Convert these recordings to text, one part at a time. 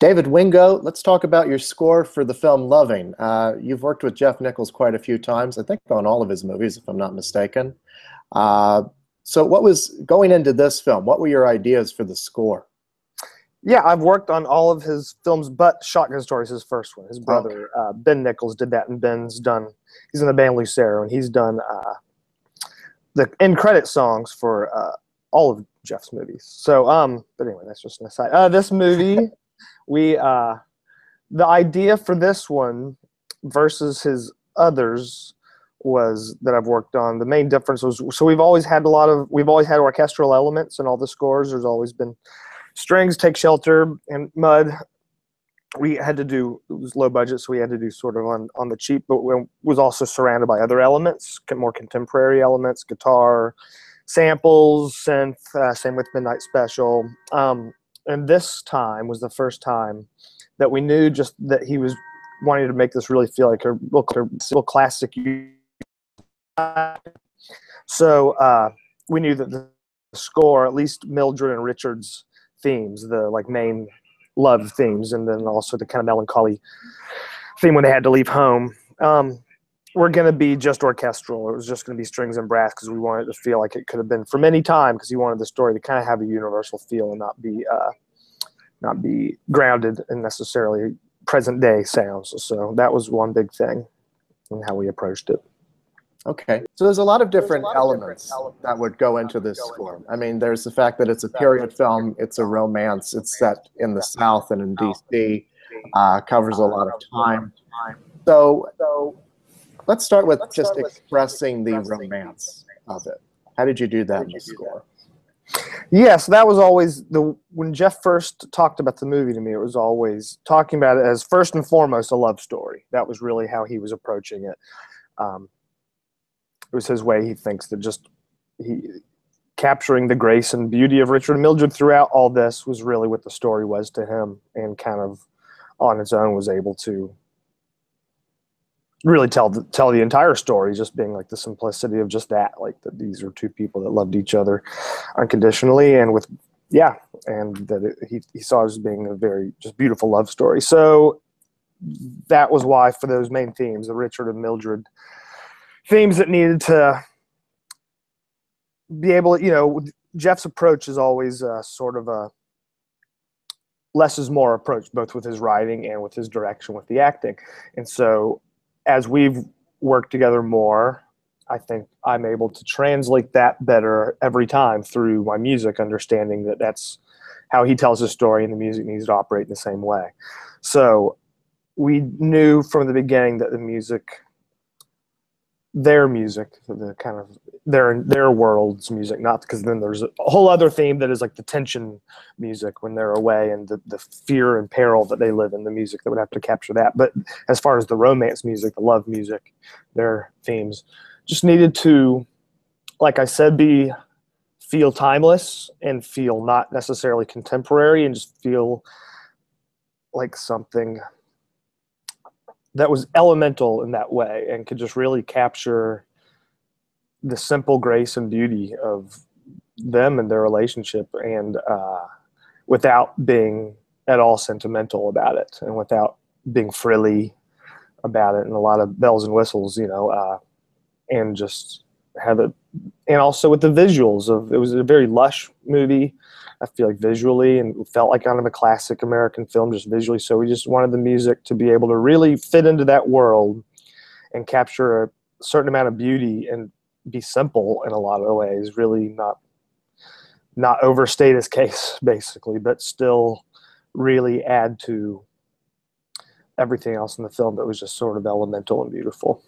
David Wingo, let's talk about your score for the film Loving. You've worked with Jeff Nichols quite a few times, I think on all of his movies, if I'm not mistaken. Uh, so what was going into this film? What were your ideas for the score? Yeah, I've worked on all of his films, but Shotgun Story is his first one. His Okay. brother, Ben Nichols, did that, and he's in the band Lucero, and he's done the end credit songs for all of Jeff's movies. So, but anyway, that's just an aside. This movie, the idea for this one versus his others was that I've worked on. The main difference was, so we've always had orchestral elements in all the scores. There's always been strings, Take Shelter, and Mud. We had to do, it was low budget, so we had to do sort of on the cheap, but we was also surrounded by other elements, more contemporary elements, guitar, samples, synth, same with Midnight Special. And this time was the first time that we knew just that he was wanting to make this really feel like a real classic. So we knew that the score, at least Mildred and Richard's themes, the like main love themes, and then also the kind of melancholy theme when they had to leave home, were going to be just orchestral. It was just going to be strings and brass because we wanted to feel like it could have been from any time, because he wanted the story to kind of have a universal feel and not be grounded in necessarily present day sounds. So that was one big thing in how we approached it. Okay, so there's a lot of different elements that would go into this score. I mean, there's the fact that it's a period film, it's a romance, it's set in the South and in DC, covers a lot of time. So let's start with just expressing the romance of it. How did you do that in the score? Yes, that was always when Jeff first talked about the movie to me, it was always talking about it as first and foremost a love story. That was really how he was approaching it. It was his way. He thinks that just capturing the grace and beauty of Richard and Mildred throughout all this was really what the story was to him, and kind of on its own was able to really tell the entire story, just being like the simplicity of just that, like that these are two people that loved each other unconditionally, and that he saw it as being a very just beautiful love story. So that was why, for those main themes, the Richard and Mildred themes that needed to be able to, Jeff's approach is always sort of a less is more approach, both with his writing and with his direction with the acting. And so as we've worked together more, I think I'm able to translate that better every time through my music, understanding that that's how he tells his story, and the music needs to operate in the same way. So we knew from the beginning that their music, the kind of their world's music, not because then there's a whole other theme that is like the tension music when they're away, and the fear and peril that they live in, the music that would have to capture that. But as far as the romance music, the love music, their themes just needed to, like I said, feel timeless and feel not necessarily contemporary, and just feel like something that was elemental in that way, and could just really capture the simple grace and beauty of them and their relationship, and without being at all sentimental about it, and without being frilly about it, and a lot of bells and whistles, and just have it. And also with the visuals it was a very lush movie, I feel like, visually, and it felt like kind of a classic American film just visually. So we just wanted the music to be able to really fit into that world and capture a certain amount of beauty and be simple in a lot of ways, really not overstate his case, basically, but still really add to everything else in the film that was just sort of elemental and beautiful.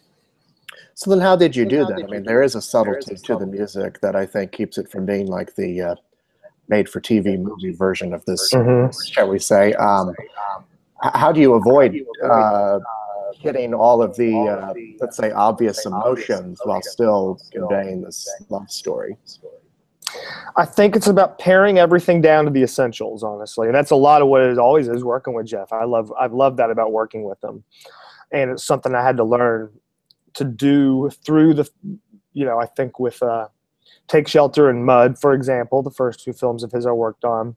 So then how did you do that? I mean, there is a subtlety to the music that I think keeps it from being like the made-for-TV movie version of this, shall we say. How do you avoid hitting all of the, let's say, obvious emotions while still conveying this love story? I think it's about paring everything down to the essentials, honestly. And that's a lot of what it always is working with Jeff. I've loved that about working with him. And it's something I had to learn to do through I think with Take Shelter and Mud, for example, the first two films of his I worked on,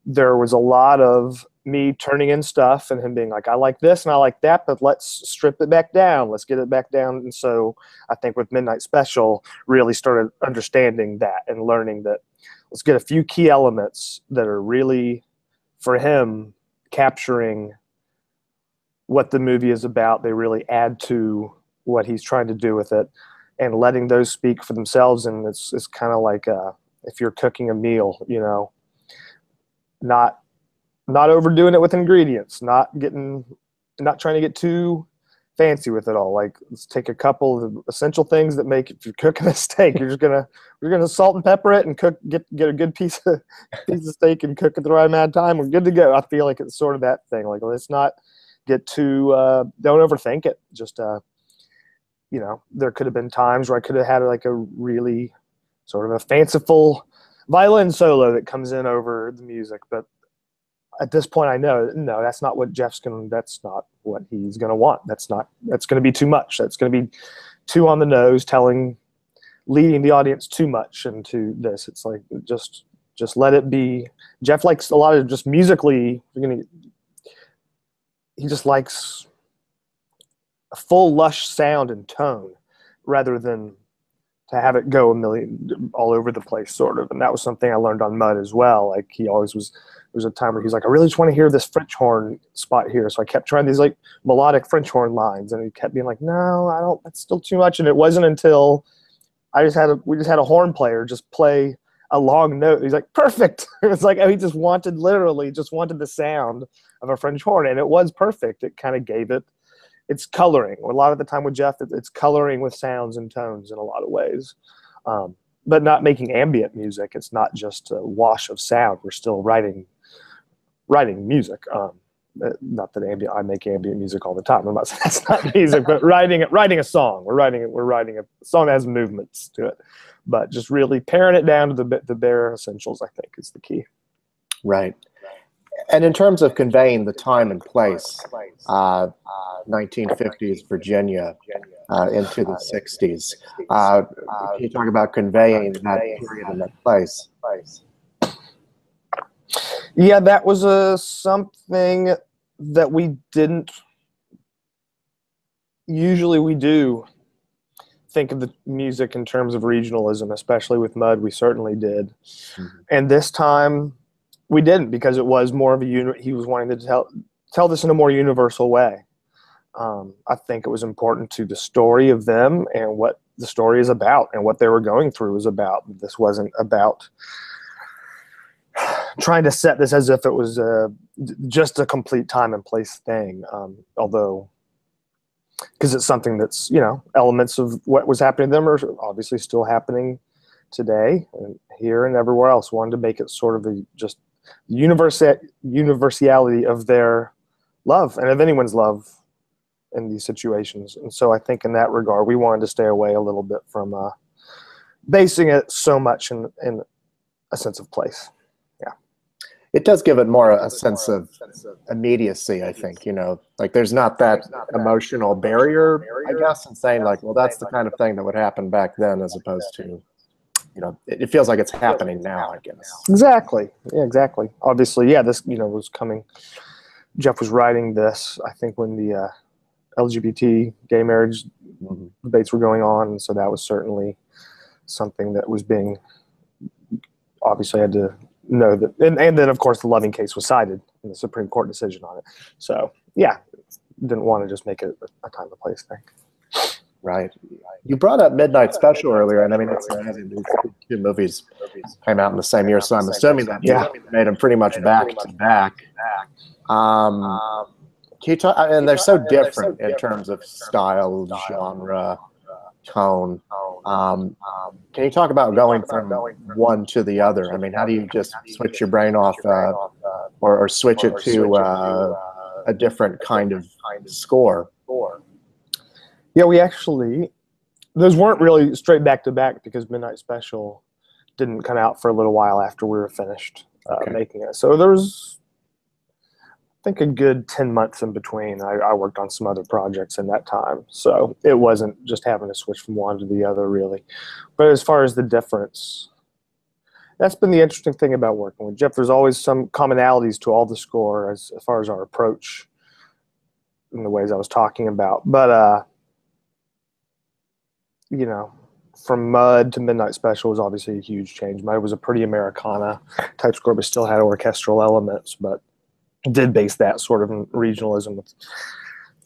there was a lot of me turning in stuff and him being like, I like this and I like that, but let's strip it back down. Let's get it back down. And so I think with Midnight Special really started understanding that and learning that let's get a few key elements that are really, for him, capturing what the movie is about. They really add to what he's trying to do with it and letting those speak for themselves. And it's kind of like if you're cooking a meal, you know, not overdoing it with ingredients, not trying to get too fancy with it all. Like, let's take a couple of the essential things that make, if you're cooking a steak, you're gonna salt and pepper it and get a good piece of steak and cook it the right amount of time. We're good to go. I feel like it's sort of that thing. Like, let's not get too don't overthink it. Just you know, there could have been times where I could have had like a really sort of a fanciful violin solo that comes in over the music, but at this point I know, no, that's not what that's not what he's going to want. That's going to be too much. That's going to be too on the nose, leading the audience too much into this. It's like, just let it be. Jeff likes a lot of just musically, he just likes a full lush sound and tone rather than to have it go a million all over the place, sort of. And that was something I learned on Mud as well. Like, he always was, there was a time where he's like, I really just want to hear this French horn spot here. So I kept trying these like melodic French horn lines, and he kept being like, no, I don't, that's still too much. And it wasn't until we just had a horn player just play a long note. He's like, perfect. It's like, oh, he literally just wanted the sound of a French horn, and it was perfect. It kind of gave it, it's coloring. A lot of the time with Jeff, it's coloring with sounds and tones in a lot of ways, but not making ambient music. It's not just a wash of sound. We're still writing music. Not that I make ambient music all the time. I'm not saying that's not music, but writing a song. We're writing a song that has movements to it, but just really paring it down to the bare essentials, I think, is the key. Right. And in terms of conveying the time and place, 1950s Virginia into the 60s, can you talk about conveying that period and that place? Yeah, that was something that we didn't usually. We do think of the music in terms of regionalism, especially with Mud. We certainly did, and this time we didn't, because it was more of he was wanting to tell this in a more universal way. I think it was important to the story of them and what the story is about and what they were going through was about. This wasn't about trying to set this as if it was just a complete time and place thing. Although, because it's something that's, you know, elements of what was happening to them are obviously still happening today and here and everywhere else. Wanted to make it sort of just universality of their love and of anyone's love in these situations. And so I think in that regard, we wanted to stay away a little bit from basing it so much in a sense of place. Yeah. It does give it more a sense of immediacy, I think, you know, like there's not that emotional barrier, I guess, in saying like, well, that's the kind of thing that would happen back then, as opposed to, you know, it feels like it's happening now, I guess. Exactly. Yeah, exactly. Obviously, yeah, this, you know, was coming. Jeff was writing this, I think, when the LGBT gay marriage debates were going on. And so that was certainly something that was being, obviously had to know that. And then, of course, the Loving case was cited in the Supreme Court decision on it. So, yeah, didn't want to just make it a time and place thing. Right. You brought up Midnight Special earlier, and I mean, it's amazing. These two movies came out in the same year, so I'm assuming that made them pretty much back to back. Can you talk? And they're so different in terms of style, genre, tone. Can you talk about going from one to the other? I mean, how do you just switch your brain off, or switch it to a different kind of score? Yeah, we actually, those weren't really straight back to back because Midnight Special didn't come out for a little while after we were finished making it. So there was, I think, a good 10 months in between. I worked on some other projects in that time. So it wasn't just having to switch from one to the other, really. But as far as the difference, That's been the interesting thing about working with Jeff. There's always some commonalities to all the score as far as our approach in the ways I was talking about. But, you know, from Mud to Midnight Special was obviously a huge change. Mud was a pretty Americana type score, but still had orchestral elements, but did base that sort of in regionalism with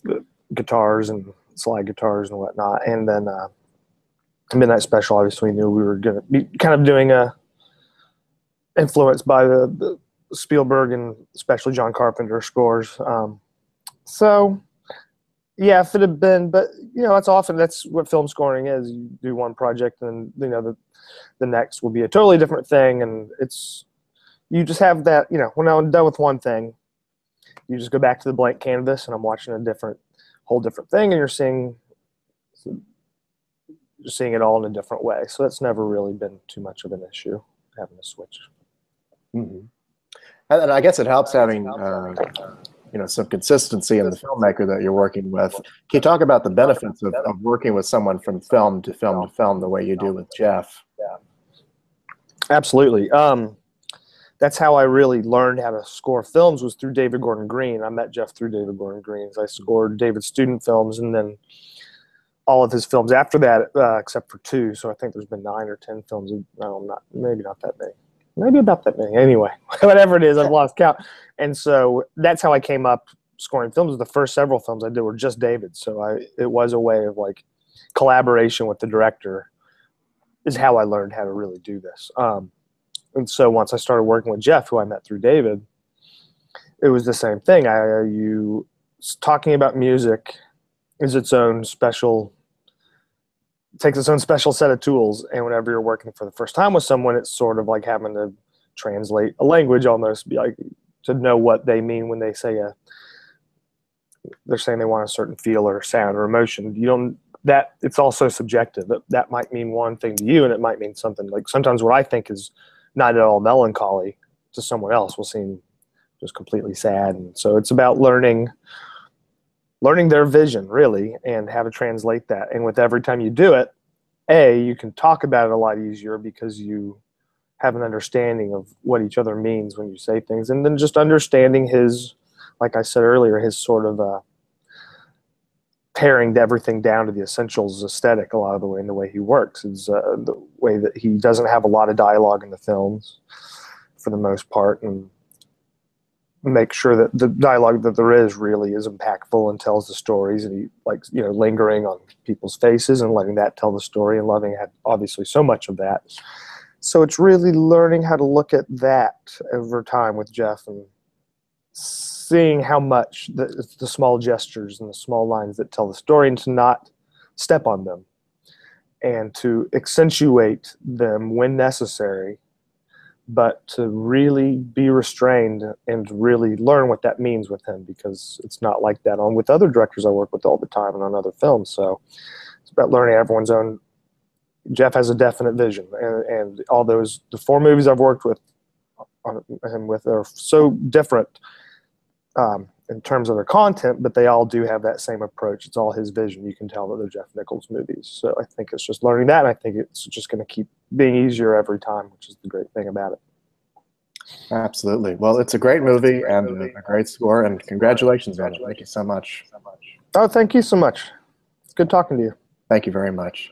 the guitars and slide guitars and whatnot. And then Midnight Special, obviously, we knew we were going to be kind of doing a influenced by the Spielberg and especially John Carpenter scores. So, yeah, if it had been, but you know, that's what film scoring is. You do one project, and you know the next will be a totally different thing, and you just have that. You know, when I'm done with one thing, you just go back to the blank canvas, and I'm watching a whole different thing, and you're seeing it all in a different way. So that's never really been too much of an issue, having to switch. Mm-hmm. And I guess it helps having you know, some consistency in the filmmaker that you're working with. Can you talk about the benefits of working with someone from film to film to film the way you do with Jeff? Absolutely. That's how I really learned how to score films, was through David Gordon Green. I met Jeff through David Gordon Green. I scored David's student films and then all of his films after that, except for 2. So I think there's been 9 or 10 films. No, maybe not that many. Maybe about that many. Anyway, whatever it is, I've lost count. And so that's how I came up scoring films. The first several films I did were just David. So it was a way of like collaboration with the director is how I learned how to really do this. And so once I started working with Jeff, who I met through David, it was the same thing. Talking about music is takes its own special set of tools, and whenever you're working for the first time with someone, it's sort of like having to translate a language almost, be like to know what they mean when they say they're saying they want a certain feel or sound or emotion. It's also subjective. That might mean one thing to you, and it might mean something. Like sometimes what I think is not at all melancholy to someone else will seem just completely sad. And so it's about learning their vision, really, and how to translate that. And with every time you do it, you can talk about it a lot easier because you have an understanding of what each other means when you say things. And then just understanding his, like I said earlier, his sort of paring everything down to the essentials aesthetic a lot of the way, in the way he works is the way that he doesn't have a lot of dialogue in the films for the most part, and make sure that the dialogue that there is really is impactful and tells the stories, and he likes, you know, lingering on people's faces and letting that tell the story, and Loving had obviously so much of that. So it's really learning how to look at that over time with Jeff and seeing how much the small gestures and the small lines that tell the story, and to not step on them and to accentuate them when necessary, but to really be restrained and really learn what that means with him, because it's not like that with other directors I work with all the time and on other films. So it's about learning everyone's own. Jeff has a definite vision, and all the 4 movies I've worked with him with are so different in terms of their content, but they all do have that same approach. It's all his vision. You can tell that they're Jeff Nichols movies. So I think it's just learning that, and I think it's just going to keep being easier every time, which is the great thing about it. Absolutely. Well, it's a great movie and a great score, and congratulations on it. Thank you so much. Oh, thank you so much. It's good talking to you. Thank you very much.